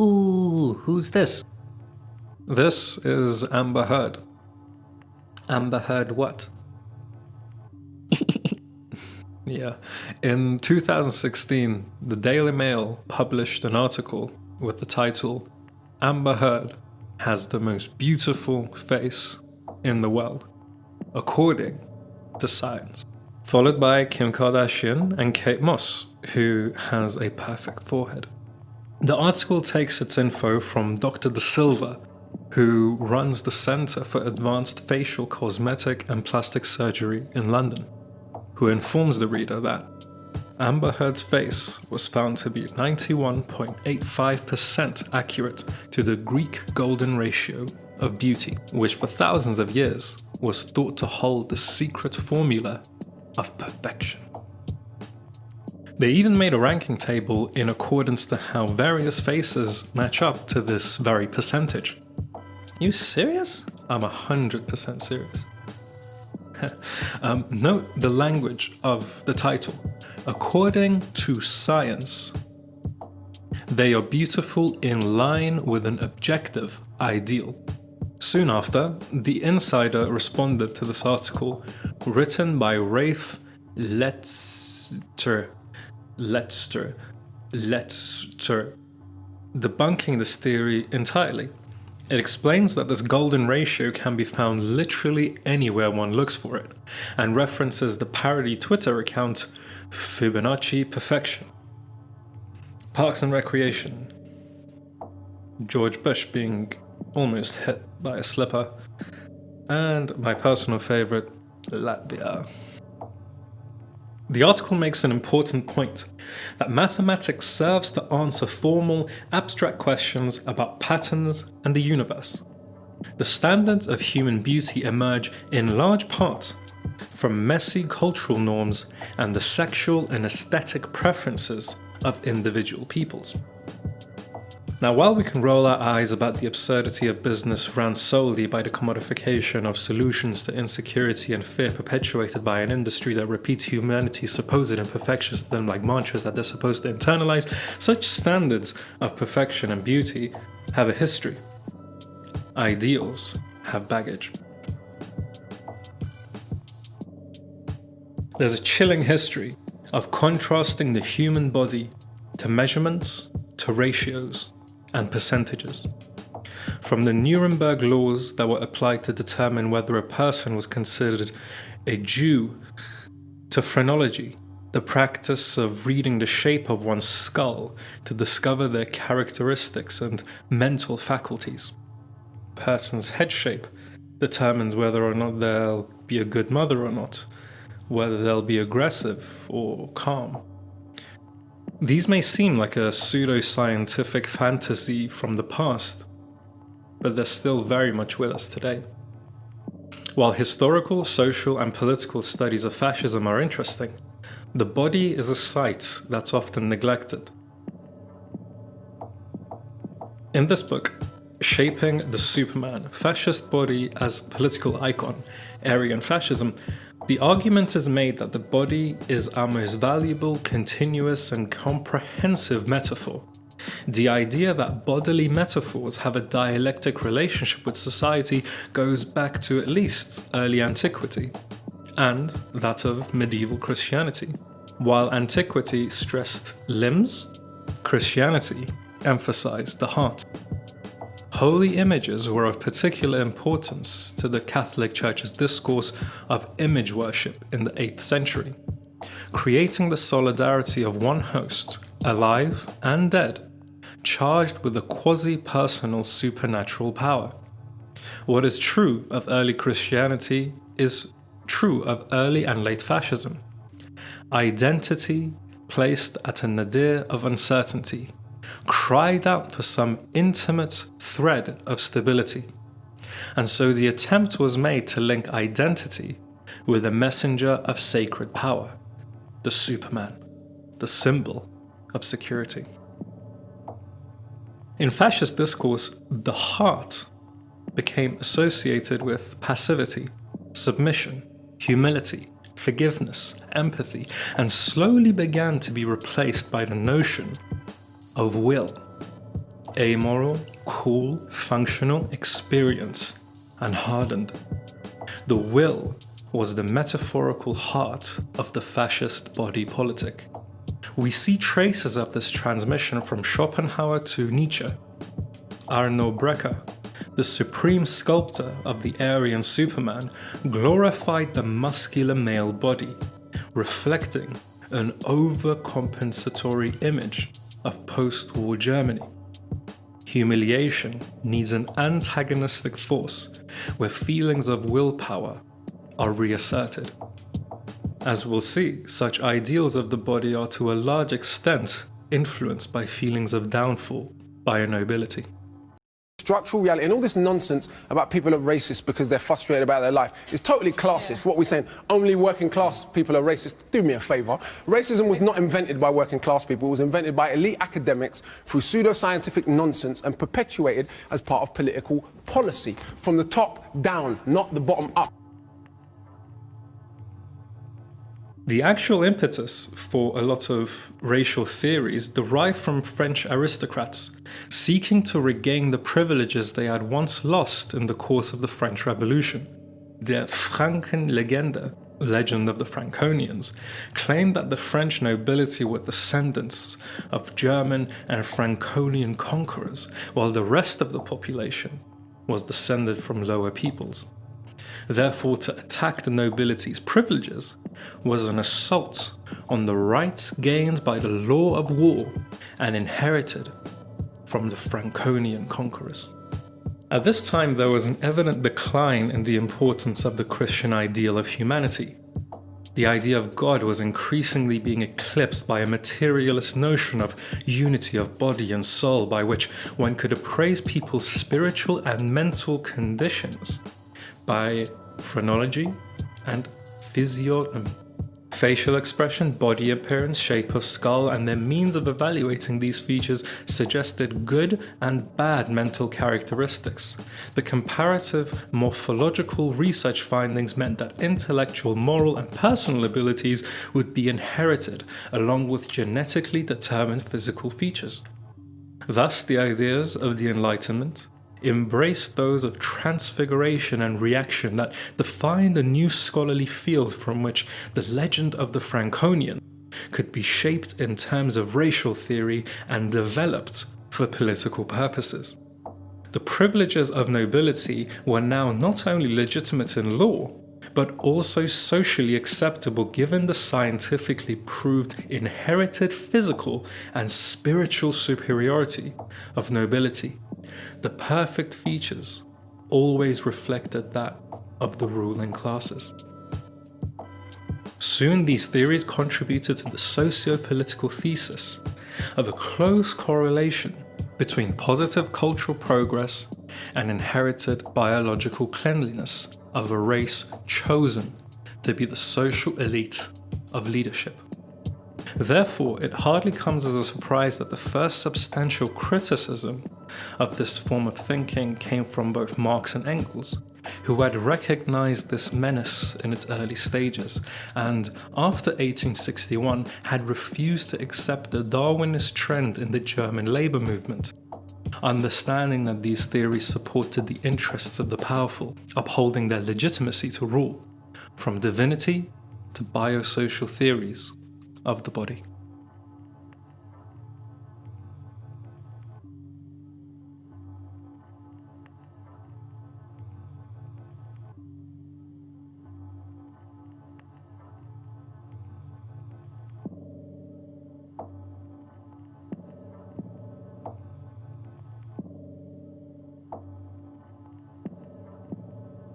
Ooh, who's this? This is Amber Heard. Amber Heard what? Yeah. In 2016, the Daily Mail published an article with the title, Amber Heard has the most beautiful face in the world, according to science. Followed by Kim Kardashian and Kate Moss, who has a perfect forehead. The article takes its info from Dr. De Silva, who runs the Centre for Advanced Facial Cosmetic and Plastic Surgery in London, who informs the reader that Amber Heard's face was found to be 91.85% accurate to the Greek golden ratio of beauty, which for thousands of years was thought to hold the secret formula of perfection. They even made a ranking table in accordance to how various faces match up to this very percentage. You serious? I'm 100% serious. Note the language of the title. According to science, they are beautiful in line with an objective ideal. Soon after, The Insider responded to this article written by Rafe Letzter, debunking this theory entirely. It explains that this golden ratio can be found literally anywhere one looks for it, and references the parody Twitter account Fibonacci Perfection. Parks and Recreation. George Bush being almost hit by a slipper. And my personal favourite, Latvia. The article makes an important point that mathematics serves to answer formal, abstract questions about patterns and the universe. The standards of human beauty emerge in large part from messy cultural norms and the sexual and aesthetic preferences of individual peoples. Now, while we can roll our eyes about the absurdity of business run solely by the commodification of solutions to insecurity and fear perpetuated by an industry that repeats humanity's supposed imperfections to them like mantras that they're supposed to internalize, such standards of perfection and beauty have a history. Ideals have baggage. There's a chilling history of contrasting the human body to measurements, to ratios, and percentages. From the Nuremberg laws that were applied to determine whether a person was considered a Jew, to phrenology, the practice of reading the shape of one's skull to discover their characteristics and mental faculties. A person's head shape determines whether or not they'll be a good mother or not, whether they'll be aggressive or calm. These may seem like a pseudo-scientific fantasy from the past, but they're still very much with us today. While historical, social, and political studies of fascism are interesting, the body is a site that's often neglected. In this book, Shaping the Superman, Fascist Body as Political Icon, Aryan Fascism, the argument is made that the body is our most valuable, continuous, and comprehensive metaphor. The idea that bodily metaphors have a dialectic relationship with society goes back to at least early antiquity, and that of medieval Christianity. While antiquity stressed limbs, Christianity emphasized the heart. Holy images were of particular importance to the Catholic Church's discourse of image worship in the 8th century, creating the solidarity of one host, alive and dead, charged with a quasi-personal supernatural power. What is true of early Christianity is true of early and late fascism. Identity placed at a nadir of uncertainty, cried out for some intimate thread of stability. And so the attempt was made to link identity with a messenger of sacred power, the Superman, the symbol of security. In fascist discourse, the heart became associated with passivity, submission, humility, forgiveness, empathy, and slowly began to be replaced by the notion of will. amoral, cool, functional, experienced, and hardened. The will was the metaphorical heart of the fascist body politic. We see traces of this transmission from Schopenhauer to Nietzsche. Arno Breker, the supreme sculptor of the Aryan Superman, glorified the muscular male body, reflecting an overcompensatory image of post-war Germany. Humiliation needs an antagonistic force where feelings of willpower are reasserted. As we'll see, such ideals of the body are to a large extent influenced by feelings of downfall by a nobility. Structural reality and all this nonsense about people are racist because they're frustrated about their life is totally classist. What we're saying, only working class people are racist. Do me a favour. Racism was not invented by working class people. It was invented by elite academics through pseudoscientific nonsense and perpetuated as part of political policy. From the top down, not the bottom up. The actual impetus for a lot of racial theories derived from French aristocrats seeking to regain the privileges they had once lost in the course of the French Revolution. The Frankenlegende, legend of the Franconians, claimed that the French nobility were descendants of German and Franconian conquerors, while the rest of the population was descended from lower peoples. Therefore, to attack the nobility's privileges was an assault on the rights gained by the law of war and inherited from the Franconian conquerors. At this time, there was an evident decline in the importance of the Christian ideal of humanity. The idea of God was increasingly being eclipsed by a materialist notion of unity of body and soul by which one could appraise people's spiritual and mental conditions by phrenology and physiognomy. Facial expression, body appearance, shape of skull, and their means of evaluating these features suggested good and bad mental characteristics. The comparative morphological research findings meant that intellectual, moral, and personal abilities would be inherited along with genetically determined physical features. Thus, the ideas of the Enlightenment embraced those of transfiguration and reaction that defined a new scholarly field from which the legend of the Franconian could be shaped in terms of racial theory and developed for political purposes. The privileges of nobility were now not only legitimate in law, but also socially acceptable given the scientifically proved inherited physical and spiritual superiority of nobility. The perfect features always reflected that of the ruling classes. Soon these theories contributed to the socio-political thesis of a close correlation between positive cultural progress and inherited biological cleanliness of a race chosen to be the social elite of leadership. Therefore, it hardly comes as a surprise that the first substantial criticism of this form of thinking came from both Marx and Engels, who had recognized this menace in its early stages and, after 1861, had refused to accept the Darwinist trend in the German labor movement, understanding that these theories supported the interests of the powerful, upholding their legitimacy to rule, from divinity to biosocial theories of the body.